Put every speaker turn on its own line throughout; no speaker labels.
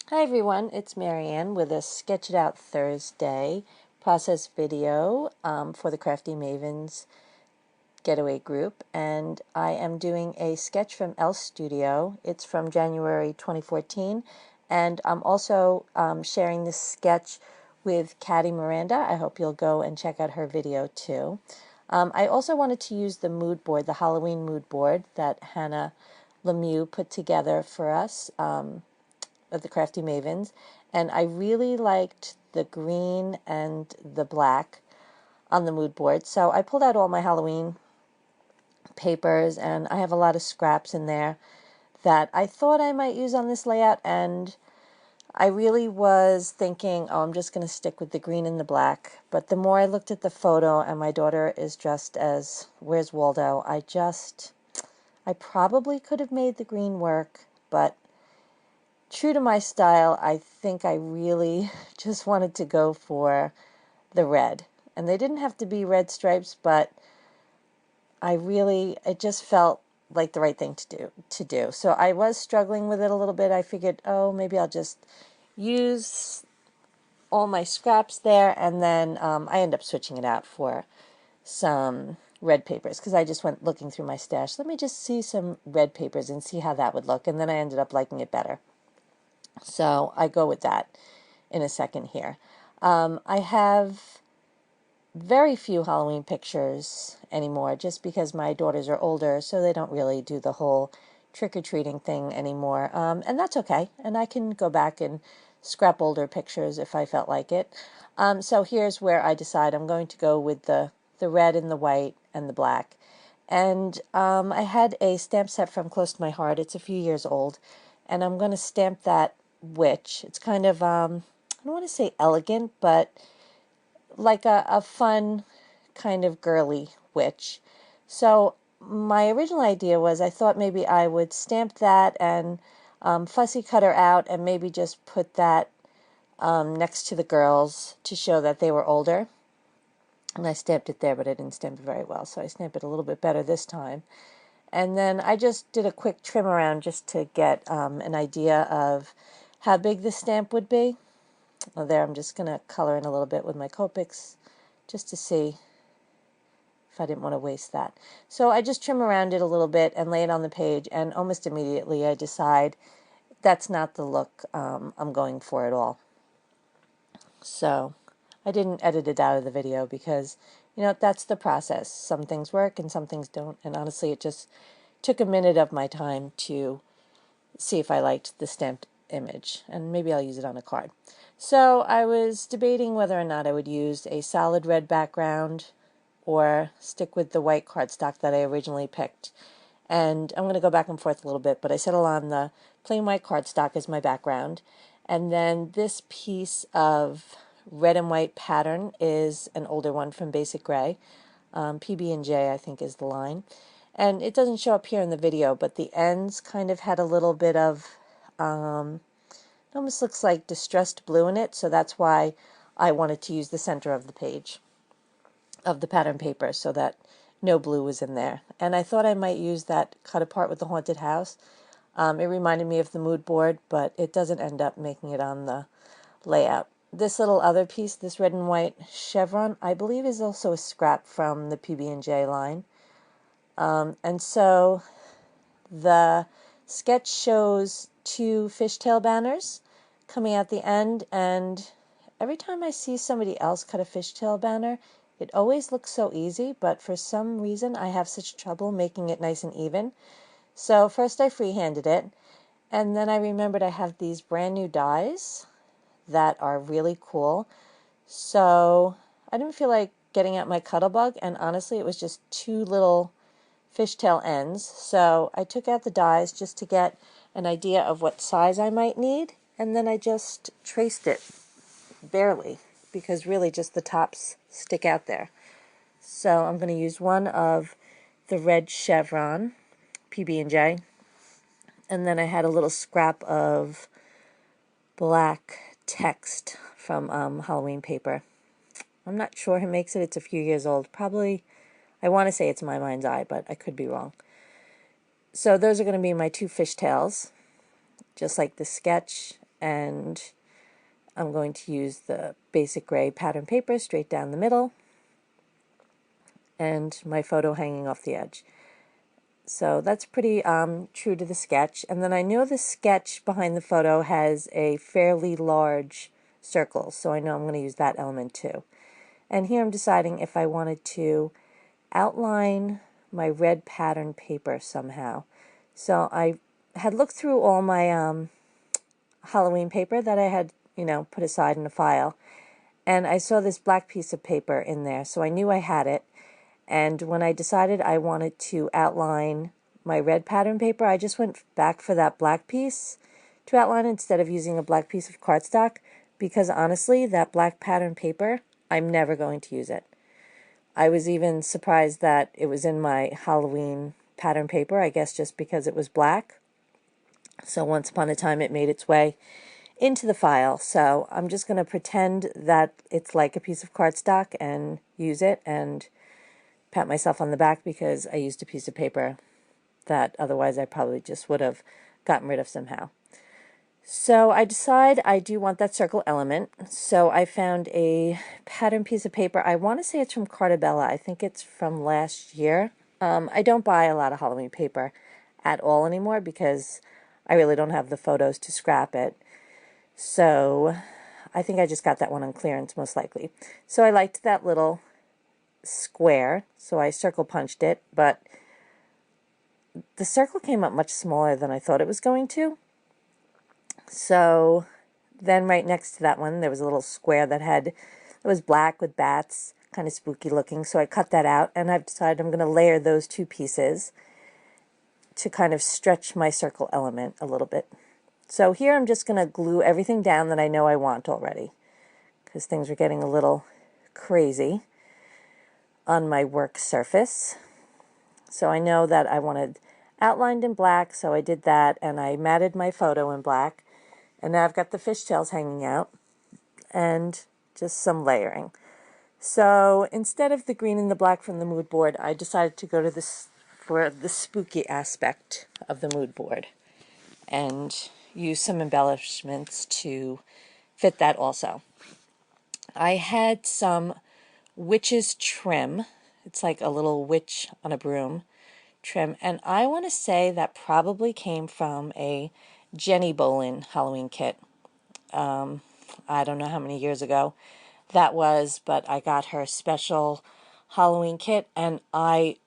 Hi everyone, it's Marianne with a Sketch It Out Thursday process video for the Crafty Mavens Getaway group, and I am doing a sketch from Elle Studio. It's from January 2014, and I'm also sharing this sketch with Caddy Miranda. I hope you'll go and check out her video too. I also wanted to use the mood board, the Halloween mood board that Hannah Lemieux put together for us. Of the Crafty Mavens, and I really liked the green and the black on the mood board. So I pulled out all my Halloween papers, and I have a lot of scraps in there that I thought I might use on this layout, and I really was thinking, oh, I'm just going to stick with the green and the black. But the more I looked at the photo, and my daughter is dressed as Where's Waldo, I probably could have made the green work, but true to my style, I think I really just wanted to go for the red. And they didn't have to be red stripes, but it just felt like the right thing to do. So I was struggling with it a little bit. I figured, oh, maybe I'll just use all my scraps there, and then I end up switching it out for some red papers because I just went looking through my stash. Let me just see some red papers and see how that would look, and then I ended up liking it better. So I go with that in a second here. I have very few Halloween pictures anymore just because my daughters are older, so they don't really do the whole trick-or-treating thing anymore. And that's okay. And I can go back and scrap older pictures if I felt like it. So here's where I decide I'm going to go with the red and the white and the black. And I had a stamp set from Close to My Heart. It's a few years old. And I'm going to stamp that witch. It's kind of, I don't want to say elegant, but like a fun kind of girly witch. So my original idea was I thought maybe I would stamp that and fussy cut her out and maybe just put that next to the girls to show that they were older. And I stamped it there, but I didn't stamp it very well, so I stamped it a little bit better this time. And then I just did a quick trim around just to get an idea of how big the stamp would be. Well, there, I'm just going to color in a little bit with my Copics just to see if I didn't want to waste that. So I just trim around it a little bit and lay it on the page, and almost immediately I decide that's not the look I'm going for at all. So I didn't edit it out of the video because, that's the process. Some things work and some things don't, and honestly it just took a minute of my time to see if I liked the stamped image, and maybe I'll use it on a card. So I was debating whether or not I would use a solid red background or stick with the white cardstock that I originally picked. And I'm going to go back and forth a little bit, but I settled on the plain white cardstock as my background. And then this piece of red and white pattern is an older one from Basic Gray. PB&J, I think, is the line. And it doesn't show up here in the video, but the ends kind of had a little bit of, it almost looks like distressed blue in it, so that's why I wanted to use the center of the page, of the pattern paper, so that no blue was in there. And I thought I might use that cut apart with the haunted house. It reminded me of the mood board, but it doesn't end up making it on the layout. This little other piece, this red and white chevron, I believe is also a scrap from the PB&J line. And so the sketch shows two fishtail banners coming out the end, and every time I see somebody else cut a fishtail banner, it always looks so easy, but for some reason I have such trouble making it nice and even. So first I freehanded it, and then I remembered I have these brand new dies that are really cool. So I didn't feel like getting out my Cuttlebug, and honestly it was just two little fishtail ends. So I took out the dies just to get an idea of what size I might need, and then I just traced it barely because really just the tops stick out there. So I'm going to use one of the red chevron PB&J, and then I had a little scrap of black text from Halloween paper. I'm not sure who makes it. It's a few years old. Probably, I want to say it's My Mind's Eye, but I could be wrong. So those are going to be my two fishtails, just like the sketch. and I'm going to use the basic gray pattern paper straight down the middle and my photo hanging off the edge. So that's pretty true to the sketch. And then I know the sketch behind the photo has a fairly large circle, so I know I'm going to use that element too. And here I'm deciding if I wanted to outline my red pattern paper somehow. So I had looked through all my Halloween paper that I had, put aside in a file, and I saw this black piece of paper in there, so I knew I had it. And when I decided I wanted to outline my red pattern paper, I just went back for that black piece to outline instead of using a black piece of cardstock, because honestly, that black pattern paper, I'm never going to use it. I was even surprised that it was in my Halloween pattern paper, I guess just because it was black. So once upon a time it made its way into the file. So I'm just going to pretend that it's like a piece of cardstock and use it and pat myself on the back because I used a piece of paper that otherwise I probably just would have gotten rid of somehow. So I decide I do want that circle element. So I found a pattern piece of paper. I want to say it's from Cartabella. I think it's from last year. I don't buy a lot of Halloween paper at all anymore because I really don't have the photos to scrap it. So I think I just got that one on clearance most likely. So I liked that little square, so I circle punched it, but the circle came up much smaller than I thought it was going to. So then right next to that one there was a little square that was black with bats, kind of spooky looking, so I cut that out, and I've decided I'm going to layer those two pieces to kind of stretch my circle element a little bit. So here I'm just going to glue everything down that I know I want already, because things are getting a little crazy on my work surface. So I know that I wanted outlined in black, so I did that, and I matted my photo in black. And now I've got the fishtails hanging out and just some layering. So instead of the green and the black from the mood board, I decided to go to this for the spooky aspect of the mood board and use some embellishments to fit that also. I had some witch's trim. It's like a little witch on a broom trim, and I want to say that probably came from a Jenny Bolin Halloween kit. I don't know how many years ago that was, but I got her special Halloween kit, and I,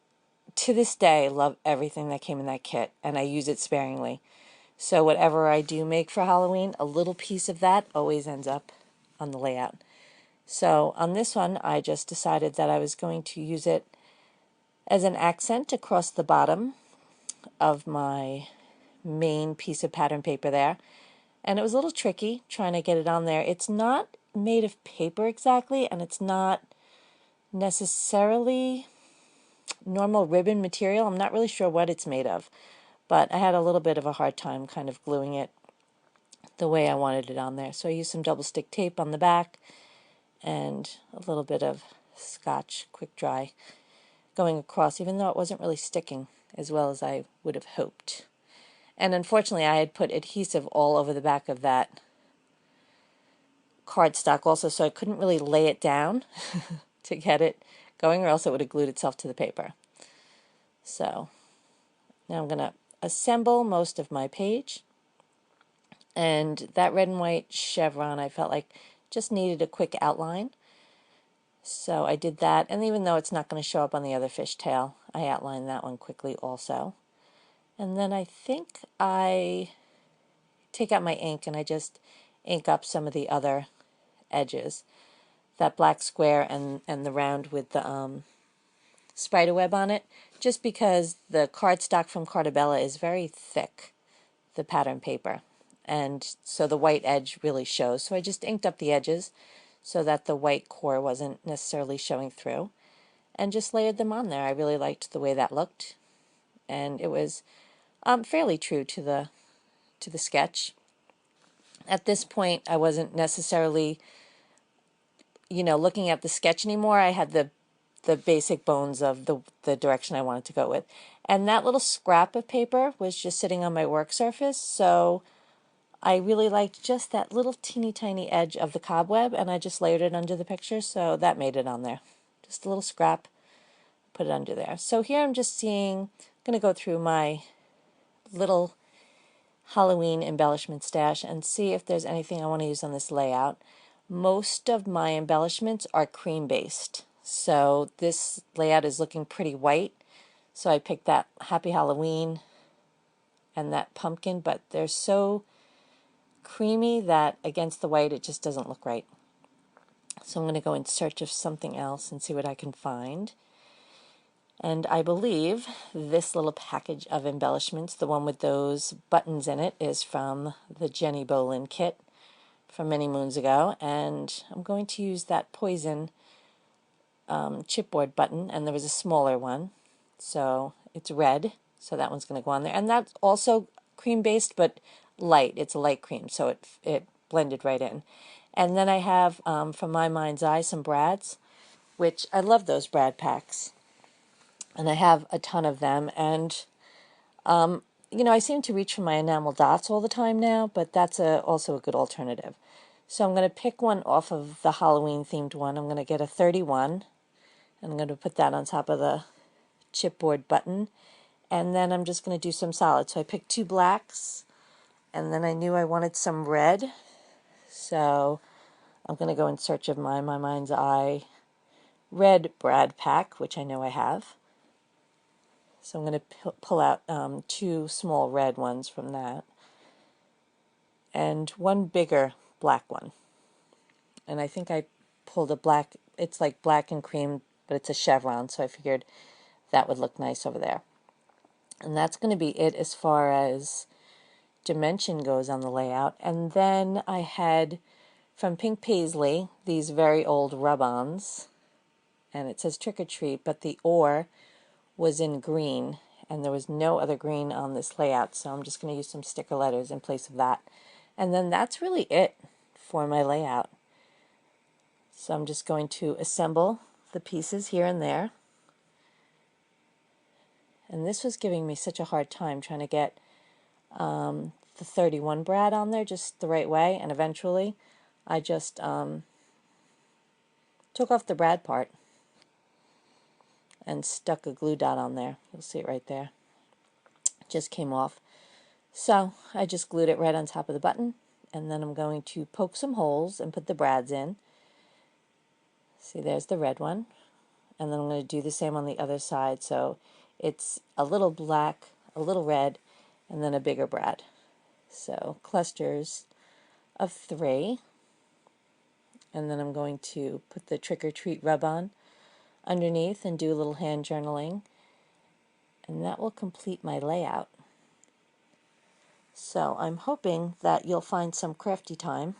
to this day, love everything that came in that kit, and I use it sparingly. So whatever I do make for Halloween, a little piece of that always ends up on the layout. So on this one, I just decided that I was going to use it as an accent across the bottom of my main piece of pattern paper there. And it was a little tricky trying to get it on there. It's not made of paper exactly, and it's not necessarily normal ribbon material. I'm not really sure what it's made of, but I had a little bit of a hard time kind of gluing it the way I wanted it on there. So I used some double stick tape on the back and a little bit of Scotch quick dry going across, even though it wasn't really sticking as well as I would have hoped. And unfortunately, I had put adhesive all over the back of that cardstock also, so I couldn't really lay it down to get it going, or else it would have glued itself to the paper. So now I'm going to assemble most of my page. And that red and white chevron, I felt like just needed a quick outline. So I did that, and even though it's not going to show up on the other fishtail, I outlined that one quickly also. And then I think I take out my ink and I just ink up some of the other edges. That black square and the round with the spider web on it, just because the cardstock from Cartabella is very thick, the pattern paper. And so the white edge really shows. So I just inked up the edges so that the white core wasn't necessarily showing through, and just layered them on there. I really liked the way that looked, and it was fairly true to the sketch. At this point, I wasn't necessarily, looking at the sketch anymore. I had the basic bones of the direction I wanted to go with. And that little scrap of paper was just sitting on my work surface, so I really liked just that little teeny tiny edge of the cobweb, and I just layered it under the picture, so that made it on there. Just a little scrap, put it under there. So here I'm just seeing, I'm going to go through my little Halloween embellishment stash and see if there's anything I want to use on this layout. Most of my embellishments are cream based, so this layout is looking pretty white, so I picked that Happy Halloween and that pumpkin, but they're so creamy that against the white it just doesn't look right. So I'm going to go in search of something else and see what I can find. And I believe this little package of embellishments, the one with those buttons in it, is from the Jenny Bolin kit from many moons ago. And I'm going to use that Poison chipboard button, and there was a smaller one. So it's red, so that one's going to go on there. And that's also cream-based, but light. It's a light cream, so it blended right in. And then I have, from My Mind's Eye, some brads, which I love those brad packs. And I have a ton of them, and you know, I seem to reach for my enamel dots all the time now, but that's also a good alternative. So I'm going to pick one off of the Halloween themed one. I'm going to get a 31, and I'm going to put that on top of the chipboard button, and then I'm just going to do some solids. So I picked 2 blacks, and then I knew I wanted some red, so I'm going to go in search of my Mind's Eye red brad pack, which I know I have. So I'm going to pull out 2 small red ones from that, and 1 bigger black one. And I think I pulled a black, it's like black and cream, but it's a chevron, so I figured that would look nice over there. And that's going to be it as far as dimension goes on the layout. And then I had, from Pink Paisley, these very old rub-ons, and it says Trick or Treat, but the or was in green, and there was no other green on this layout, so I'm just going to use some sticker letters in place of that. And then that's really it for my layout. So I'm just going to assemble the pieces here and there. And this was giving me such a hard time trying to get the 31 brad on there just the right way, and eventually I just took off the brad part and stuck a glue dot on there. You'll see it right there. It just came off. So I just glued it right on top of the button, and then I'm going to poke some holes and put the brads in. See, there's the red one. And then I'm going to do the same on the other side. So it's a little black, a little red, and then a bigger brad. So clusters of 3. And then I'm going to put the Trick or Treat rub-on underneath and do a little hand journaling, and that will complete my layout. So I'm hoping that you'll find some crafty time.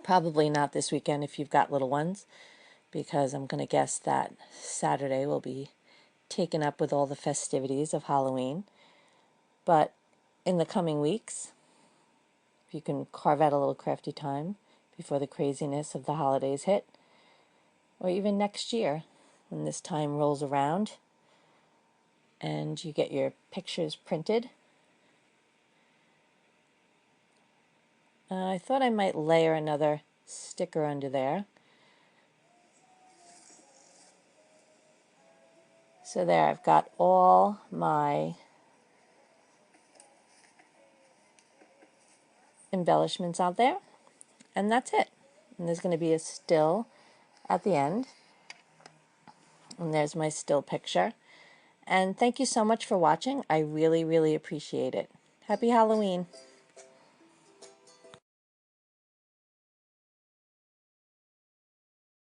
Probably not this weekend if you've got little ones, because I'm going to guess that Saturday will be taken up with all the festivities of Halloween. But in the coming weeks, if you can carve out a little crafty time before the craziness of the holidays hit, or even next year when this time rolls around and you get your pictures printed. I thought I might layer another sticker under there. So there, I've got all my embellishments out there, and that's it. And there's going to be a still at the end. And there's my still picture. And thank you so much for watching. I really, really appreciate it. Happy Halloween.